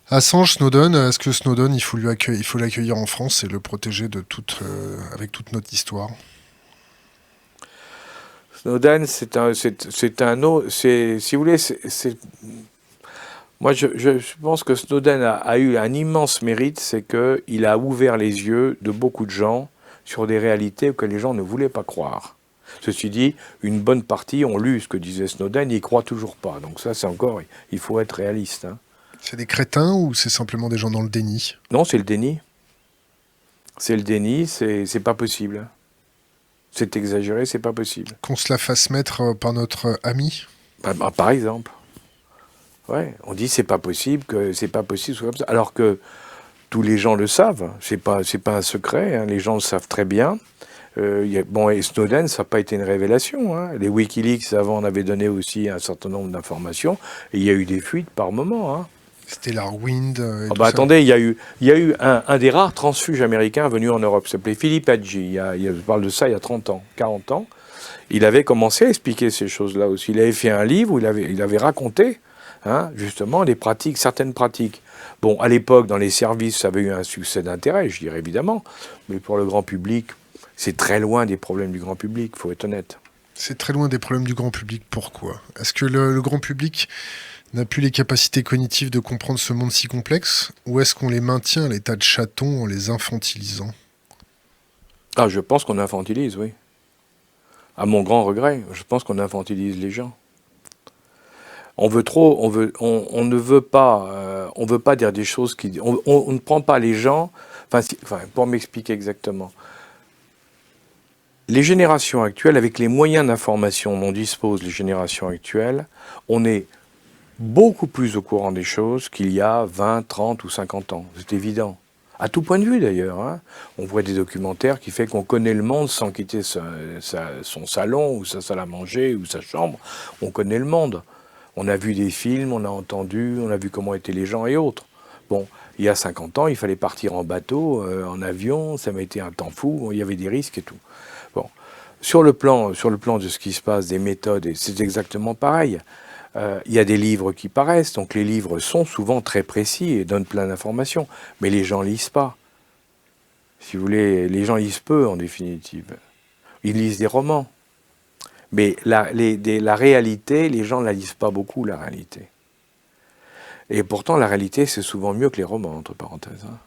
Assange, Snowden, est-ce que Snowden, il faut l'accueillir en France et le protéger avec toute notre histoire? Snowden, c'est un autre, si vous voulez, moi je pense que Snowden a eu un immense mérite, c'est qu'il a ouvert les yeux de beaucoup de gens sur des réalités que les gens ne voulaient pas croire. Ceci dit, une bonne partie ont lu ce que disait Snowden, ils y croient toujours pas. Donc ça, c'est encore, il faut être réaliste, hein. C'est des crétins ou c'est simplement des gens dans le déni? Non, c'est le déni. C'est le déni, c'est pas possible. C'est exagéré, c'est pas possible. Qu'on se la fasse mettre par notre ami? Par exemple, ouais, on dit c'est pas possible, que c'est pas possible, c'est comme ça. Alors que tous les gens le savent, c'est pas un secret, hein, les gens le savent très bien. Bon, et Snowden, ça n'a pas été une révélation, hein. Les Wikileaks avant en avaient donné aussi un certain nombre d'informations, et il y a eu des fuites par moment, hein. Stellarwind et Ah tout bah ça. attendez, il y a eu un des rares transfuges américains venus en Europe, il s'appelait Philippe Hadji, je parle de ça il y a 30 ans, 40 ans. Il avait commencé à expliquer ces choses-là aussi. Il avait fait un livre où il avait raconté, hein, justement les pratiques, certaines pratiques. Bon, à l'époque, dans les services, ça avait eu un succès d'intérêt, je dirais évidemment, mais pour le grand public, c'est très loin des problèmes du grand public, il faut être honnête. C'est très loin des problèmes du grand public. Pourquoi? Est-ce que le grand public n'a plus les capacités cognitives de comprendre ce monde si complexe? Ou est-ce qu'on les maintient à l'état de chatons en les infantilisant? Ah, je pense qu'on infantilise, oui. À mon grand regret, je pense qu'on infantilise les gens. On veut trop, on ne veut pas, on veut pas dire des choses qui, on ne prend pas les gens. Enfin, pour m'expliquer exactement, les générations actuelles, avec les moyens d'information dont disposent les générations actuelles, on est beaucoup plus au courant des choses qu'il y a 20, 30 ou 50 ans. C'est évident. À tout point de vue d'ailleurs, hein. On voit des documentaires qui font qu'on connaît le monde sans quitter son salon ou sa salle à manger ou sa chambre. On connaît le monde. On a vu des films, on a entendu, on a vu comment étaient les gens et autres. Bon, il y a 50 ans, il fallait partir en bateau, en avion, ça mettait un temps fou, il y avait des risques et tout. Bon, sur le plan de ce qui se passe, des méthodes, et c'est exactement pareil. Il y a des livres qui paraissent, donc les livres sont souvent très précis et donnent plein d'informations, mais les gens lisent pas. Si vous voulez, les gens lisent peu en définitive. Ils lisent des romans, mais la réalité, les gens ne la lisent pas beaucoup, la réalité. Et pourtant, la réalité, c'est souvent mieux que les romans, entre parenthèses, hein.